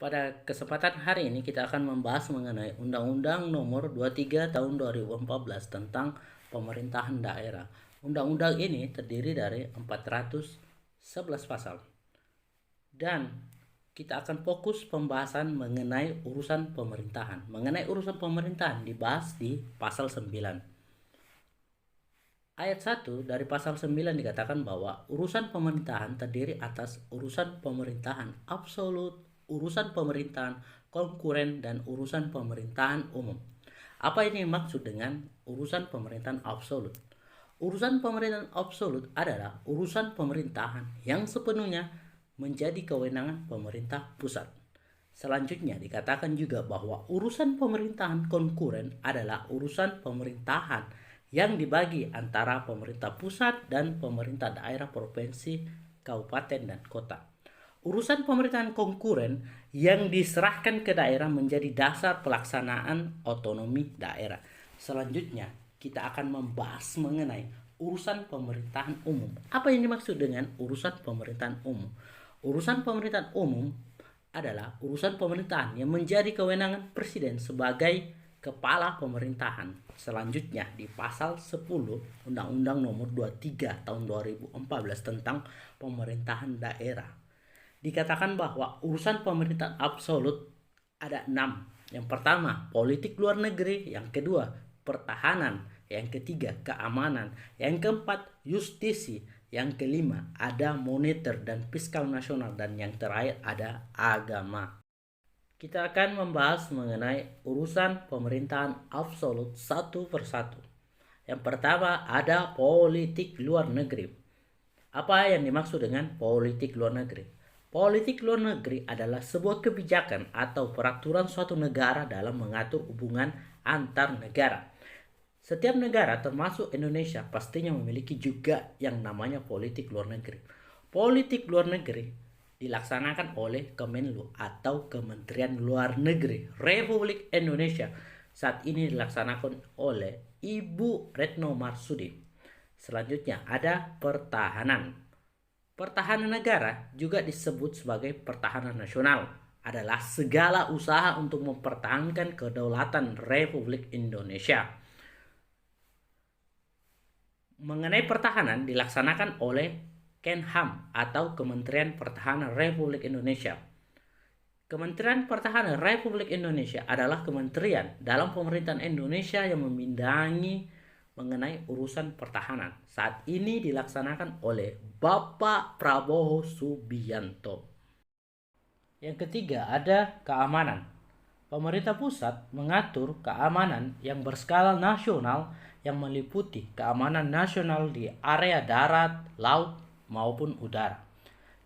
Pada kesempatan hari ini kita akan membahas mengenai Undang-Undang Nomor 23 Tahun 2014 tentang pemerintahan daerah. Undang-undang ini terdiri dari 411 pasal. Dan kita akan fokus pembahasan mengenai urusan pemerintahan. Mengenai urusan pemerintahan dibahas di pasal 9. Ayat 1 dari pasal 9 dikatakan bahwa urusan pemerintahan terdiri atas urusan pemerintahan absolut, urusan pemerintahan konkuren, dan urusan pemerintahan umum. Apa ini maksud dengan urusan pemerintahan absolut? Urusan pemerintahan absolut adalah urusan pemerintahan yang sepenuhnya menjadi kewenangan pemerintah pusat. Selanjutnya dikatakan juga bahwa urusan pemerintahan konkuren adalah urusan pemerintahan yang dibagi antara pemerintah pusat dan pemerintah daerah, provinsi, kabupaten, dan kota. Urusan pemerintahan konkuren yang diserahkan ke daerah menjadi dasar pelaksanaan otonomi daerah. Selanjutnya kita akan membahas mengenai urusan pemerintahan umum. Apa yang dimaksud dengan urusan pemerintahan umum? Urusan pemerintahan umum adalah urusan pemerintahan yang menjadi kewenangan presiden sebagai kepala pemerintahan. Selanjutnya di pasal 10 Undang-Undang Nomor 23 Tahun 2014 tentang pemerintahan daerah dikatakan bahwa urusan pemerintahan absolut ada 6. Yang pertama, politik luar negeri. Yang kedua, pertahanan. Yang ketiga, keamanan. Yang keempat, justisi. Yang kelima, ada moneter dan fiskal nasional. Dan yang terakhir, ada agama. Kita akan membahas mengenai urusan pemerintahan absolut satu persatu. Yang pertama, ada politik luar negeri. Apa yang dimaksud dengan politik luar negeri? Politik luar negeri adalah sebuah kebijakan atau peraturan suatu negara dalam mengatur hubungan antar negara. Setiap negara termasuk Indonesia pastinya memiliki juga yang namanya politik luar negeri. Politik luar negeri dilaksanakan oleh Kemenlu atau Kementerian Luar Negeri Republik Indonesia. Saat ini dilaksanakan oleh Ibu Retno Marsudi. Selanjutnya ada pertahanan. Pertahanan negara juga disebut sebagai pertahanan nasional, adalah segala usaha untuk mempertahankan kedaulatan Republik Indonesia. Mengenai pertahanan dilaksanakan oleh Kenham atau Kementerian Pertahanan Republik Indonesia. Kementerian Pertahanan Republik Indonesia adalah kementerian dalam pemerintahan Indonesia yang membidangi mengenai urusan pertahanan. Saat ini dilaksanakan oleh Bapak Prabowo Subianto. Yang ketiga ada keamanan. Pemerintah pusat mengatur keamanan yang berskala nasional yang meliputi keamanan nasional di area darat, laut, maupun udara.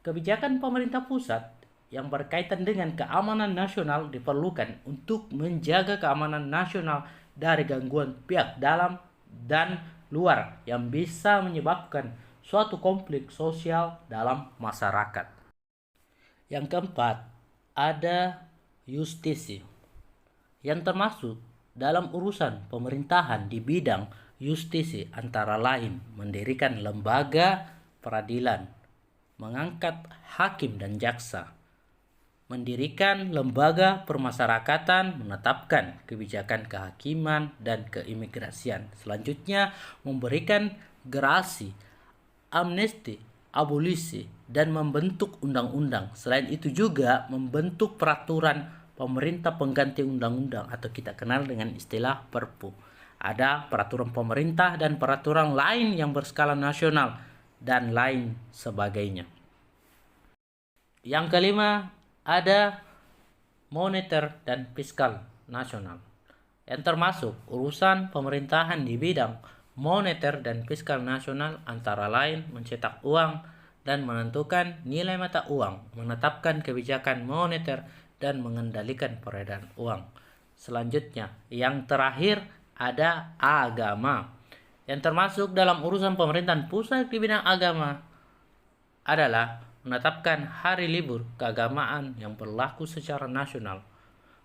Kebijakan pemerintah pusat yang berkaitan dengan keamanan nasional diperlukan untuk menjaga keamanan nasional dari gangguan pihak dalam dan luar yang bisa menyebabkan suatu konflik sosial dalam masyarakat. Yang keempat, ada justisi yang termasuk dalam urusan pemerintahan di bidang justisi antara lain mendirikan lembaga peradilan, mengangkat hakim dan jaksa, mendirikan lembaga permasyarakatan, menetapkan kebijakan kehakiman dan keimigrasian. Selanjutnya, memberikan gerasi, amnesti, abolisi, dan membentuk undang-undang. Selain itu juga membentuk peraturan pemerintah pengganti undang-undang atau kita kenal dengan istilah Perpu. Ada peraturan pemerintah dan peraturan lain yang berskala nasional dan lain sebagainya. Yang kelima, ada moneter dan fiskal nasional yang termasuk urusan pemerintahan di bidang moneter dan fiskal nasional antara lain mencetak uang dan menentukan nilai mata uang, menetapkan kebijakan moneter dan mengendalikan peredaran uang. Selanjutnya, yang terakhir ada agama yang termasuk dalam urusan pemerintahan pusat di bidang agama adalah menetapkan hari libur keagamaan yang berlaku secara nasional,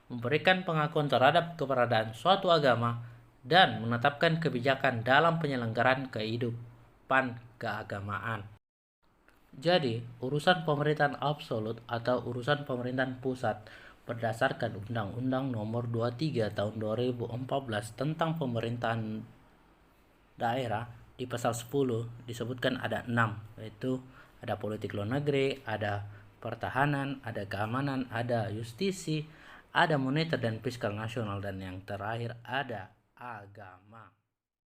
memberikan pengakuan terhadap keberadaan suatu agama, dan menetapkan kebijakan dalam penyelenggaraan kehidupan keagamaan. Jadi, urusan pemerintahan absolut atau urusan pemerintahan pusat berdasarkan Undang-Undang Nomor 23 Tahun 2014 tentang pemerintahan daerah di pasal 10 disebutkan ada 6, yaitu ada politik luar negeri, ada pertahanan, ada keamanan, ada justisi, ada moneter dan fiskal nasional, dan yang terakhir ada agama.